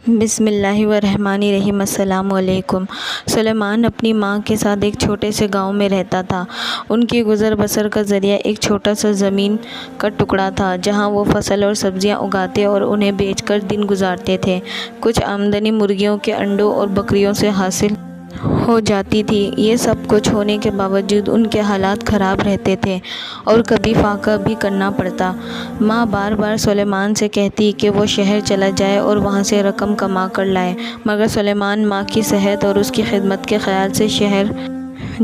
بسم اللہ الرحمن الرحیم۔ السلام علیکم۔ سلیمان اپنی ماں کے ساتھ ایک چھوٹے سے گاؤں میں رہتا تھا۔ ان کی گزر بسر کا ذریعہ ایک چھوٹا سا زمین کا ٹکڑا تھا جہاں وہ فصل اور سبزیاں اگاتے اور انہیں بیچ کر دن گزارتے تھے۔ کچھ آمدنی مرغیوں کے انڈوں اور بکریوں سے حاصل ہو جاتی تھی۔ یہ سب کچھ ہونے کے باوجود ان کے حالات خراب رہتے تھے اور کبھی فاقہ بھی کرنا پڑتا۔ ماں بار بار سلیمان سے کہتی کہ وہ شہر چلا جائے اور وہاں سے رقم کما کر لائے، مگر سلیمان ماں کی صحت اور اس کی خدمت کے خیال سے شہر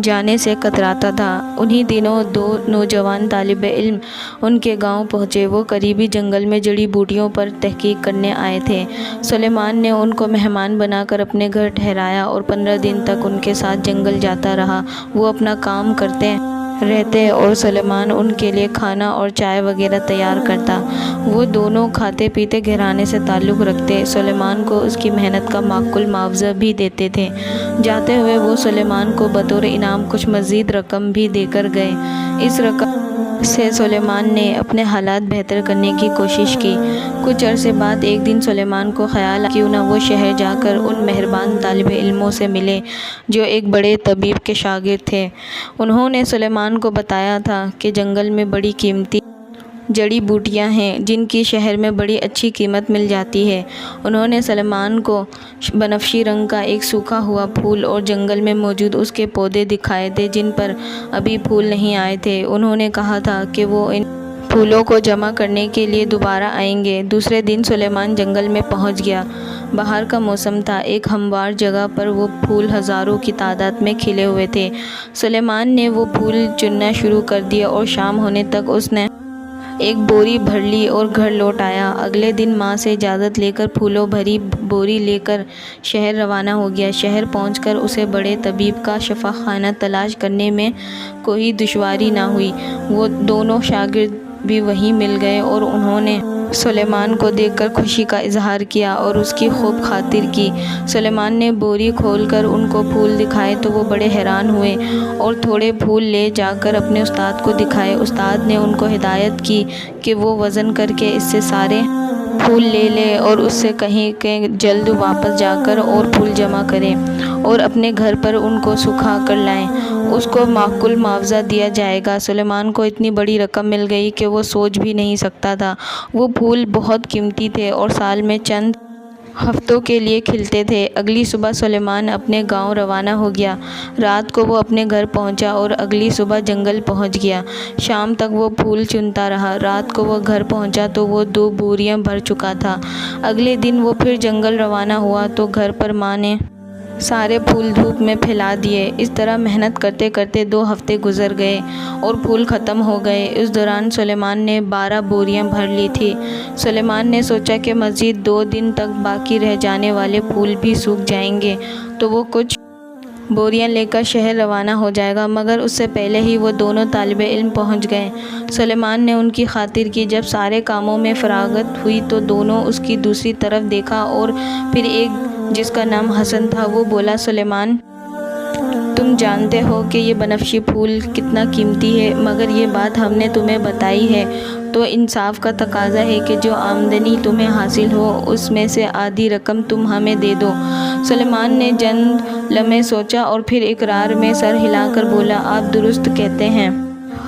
جانے سے کتراتا تھا۔ انہی دنوں دو نوجوان طالب علم ان کے گاؤں پہنچے۔ وہ قریبی جنگل میں جڑی بوٹیوں پر تحقیق کرنے آئے تھے۔ سلیمان نے ان کو مہمان بنا کر اپنے گھر ٹھہرایا اور 15 دن تک ان کے ساتھ جنگل جاتا رہا۔ وہ اپنا کام کرتے رہتے اور سلیمان ان کے لیے کھانا اور چائے وغیرہ تیار کرتا۔ وہ دونوں کھاتے پیتے گھرانے سے تعلق رکھتے، سلیمان کو اس کی محنت کا معقول معاوضہ بھی دیتے تھے۔ جاتے ہوئے وہ سلیمان کو بطور انعام کچھ مزید رقم بھی دے کر گئے۔ اس رقم سے سلیمان نے اپنے حالات بہتر کرنے کی کوشش کی۔ کچھ عرصے بعد ایک دن سلیمان کو خیال آیا کیوں نہ وہ شہر جا کر ان مہربان طالب علموں سے ملے جو ایک بڑے طبیب کے شاگرد تھے۔ انہوں نے سلیمان کو بتایا تھا کہ جنگل میں بڑی قیمتی جڑی بوٹیاں ہیں جن کی شہر میں بڑی اچھی قیمت مل جاتی ہے۔ انہوں نے سلیمان کو بنفشی رنگ کا ایک سوکھا ہوا پھول اور جنگل میں موجود اس کے پودے دکھائے تھے جن پر ابھی پھول نہیں آئے تھے۔ انہوں نے کہا تھا کہ وہ ان پھولوں کو جمع کرنے کے لیے دوبارہ آئیں گے۔ دوسرے دن سلیمان جنگل میں پہنچ گیا۔ بہار کا موسم تھا۔ ایک ہموار جگہ پر وہ پھول ہزاروں کی تعداد میں کھلے ہوئے تھے۔ سلیمان نے وہ پھول چننا شروع کر دیا اور شام ہونے تک اس نے ایک بوری بھر لی اور گھر لوٹ آیا۔ اگلے دن ماں سے اجازت لے کر پھولوں بھری بوری لے کر شہر روانہ ہو گیا۔ شہر پہنچ کر اسے بڑے طبیب کا شفا خانہ تلاش کرنے میں کوئی دشواری نہ ہوئی۔ وہ دونوں شاگرد بھی وہیں مل گئے اور انہوں نے سلیمان کو دیکھ کر خوشی کا اظہار کیا اور اس کی خوب خاطر کی۔ سلیمان نے بوری کھول کر ان کو پھول دکھائے تو وہ بڑے حیران ہوئے اور تھوڑے پھول لے جا کر اپنے استاد کو دکھائے۔ استاد نے ان کو ہدایت کی کہ وہ وزن کر کے اس سے سارے پھول لے لیں اور اس سے کہیں کہ جلد واپس جا کر اور پھول جمع کریں اور اپنے گھر پر ان کو سکھا کر لائیں۔ اس کو معقول معاوضہ دیا جائے گا۔ سلیمان کو اتنی بڑی رقم مل گئی کہ وہ سوچ بھی نہیں سکتا تھا۔ وہ پھول بہت قیمتی تھے اور سال میں چند ہفتوں کے لیے کھلتے تھے۔ اگلی صبح سلیمان اپنے گاؤں روانہ ہو گیا۔ رات کو وہ اپنے گھر پہنچا اور اگلی صبح جنگل پہنچ گیا۔ شام تک وہ پھول چنتا رہا۔ رات کو وہ گھر پہنچا تو وہ 2 بوریاں بھر چکا تھا۔ اگلے دن وہ پھر جنگل روانہ ہوا تو گھر پر ماں نے سارے پھول دھوپ میں پھیلا دیے۔ اس طرح محنت کرتے کرتے 2 ہفتے گزر گئے اور پھول ختم ہو گئے۔ اس دوران سلیمان نے 12 بوریاں بھر لی تھی۔ سلیمان نے سوچا کہ مزید 2 دن تک باقی رہ جانے والے پھول بھی سوکھ جائیں گے تو وہ کچھ بوریاں لے کر شہر روانہ ہو جائے گا، مگر اس سے پہلے ہی وہ دونوں طالب علم پہنچ گئے۔ سلیمان نے ان کی خاطر کی۔ جب سارے کاموں میں فراغت ہوئی تو دونوں اس کی دوسری طرف دیکھا اور پھر ایک جس کا نام حسن تھا وہ بولا، سلیمان تم جانتے ہو کہ یہ بنفشی پھول کتنا قیمتی ہے، مگر یہ بات ہم نے تمہیں بتائی ہے تو انصاف کا تقاضا ہے کہ جو آمدنی تمہیں حاصل ہو اس میں سے آدھی رقم تم ہمیں دے دو۔ سلیمان نے چند لمحے سوچا اور پھر اقرار میں سر ہلا کر بولا، آپ درست کہتے ہیں،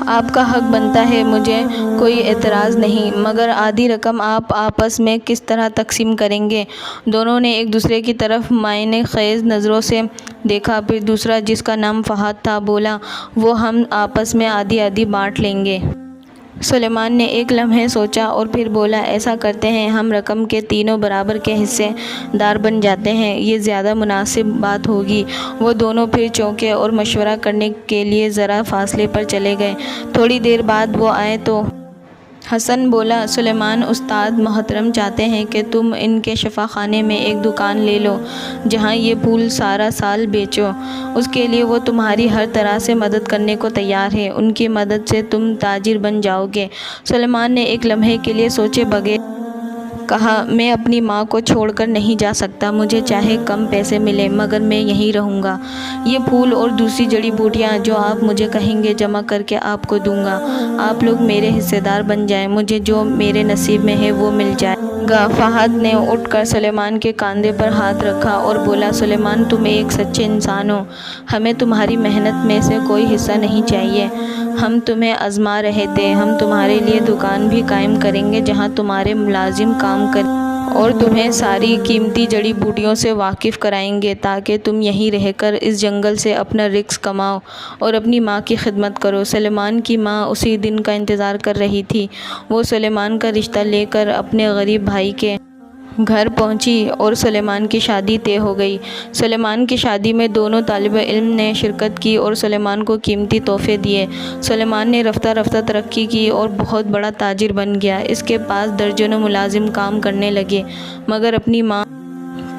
آپ کا حق بنتا ہے، مجھے کوئی اعتراض نہیں، مگر آدھی رقم آپ آپس میں کس طرح تقسیم کریں گے؟ دونوں نے ایک دوسرے کی طرف معائنہ خیز نظروں سے دیکھا۔ پھر دوسرا جس کا نام فہد تھا بولا، وہ ہم آپس میں آدھی آدھی بانٹ لیں گے۔ سلیمان نے ایک لمحے سوچا اور پھر بولا، ایسا کرتے ہیں، ہم رقم کے تینوں برابر کے حصے دار بن جاتے ہیں، یہ زیادہ مناسب بات ہوگی۔ وہ دونوں پھر چونکے اور مشورہ کرنے کے لیے ذرا فاصلے پر چلے گئے۔ تھوڑی دیر بعد وہ آئے تو حسن بولا، سلیمان استاد محترم چاہتے ہیں کہ تم ان کے شفا خانے میں ایک دکان لے لو جہاں یہ پھول سارا سال بیچو۔ اس کے لیے وہ تمہاری ہر طرح سے مدد کرنے کو تیار ہے۔ ان کی مدد سے تم تاجر بن جاؤ گے۔ سلیمان نے ایک لمحے کے لیے سوچے بغیر کہا، میں اپنی ماں کو چھوڑ کر نہیں جا سکتا، مجھے چاہے کم پیسے ملیں مگر میں یہیں رہوں گا۔ یہ پھول اور دوسری جڑی بوٹیاں جو آپ مجھے کہیں گے جمع کر کے آپ کو دوں گا۔ آپ لوگ میرے حصے دار بن جائیں، مجھے جو میرے نصیب میں ہے وہ مل جائے۔ گا۔ فہد نے اٹھ کر سلیمان کے کاندھے پر ہاتھ رکھا اور بولا، سلیمان تم ایک سچے انسان ہو، ہمیں تمہاری محنت میں سے کوئی حصہ نہیں چاہیے۔ ہم تمہیں آزما رہے تھے، ہم تمہارے لیے دکان بھی قائم کریں گے جہاں تمہارے ملازم کام کریں اور تمہیں ساری قیمتی جڑی بوٹیوں سے واقف کرائیں گے تاکہ تم یہیں رہ کر اس جنگل سے اپنا رزق کماؤ اور اپنی ماں کی خدمت کرو۔ سلیمان کی ماں اسی دن کا انتظار کر رہی تھی۔ وہ سلیمان کا رشتہ لے کر اپنے غریب بھائی کے گھر پہنچی اور سلیمان کی شادی طے ہو گئی۔ سلیمان کی شادی میں دونوں طالب علم نے شرکت کی اور سلیمان کو قیمتی تحفے دیے۔ سلیمان نے رفتہ رفتہ ترقی کی اور بہت بڑا تاجر بن گیا۔ اس کے پاس درجنوں ملازم کام کرنے لگے، مگر اپنی ماں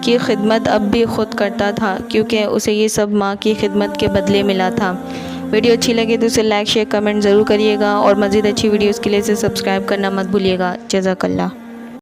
کی خدمت اب بھی خود کرتا تھا کیونکہ اسے یہ سب ماں کی خدمت کے بدلے ملا تھا۔ ویڈیو اچھی لگے تو اسے لائک، شیئر، کمنٹ ضرور کریے گا اور مزید اچھی ویڈیوز کے لیے اسے سبسکرائب کرنا مت بھولیے گا۔ جزاک اللہ۔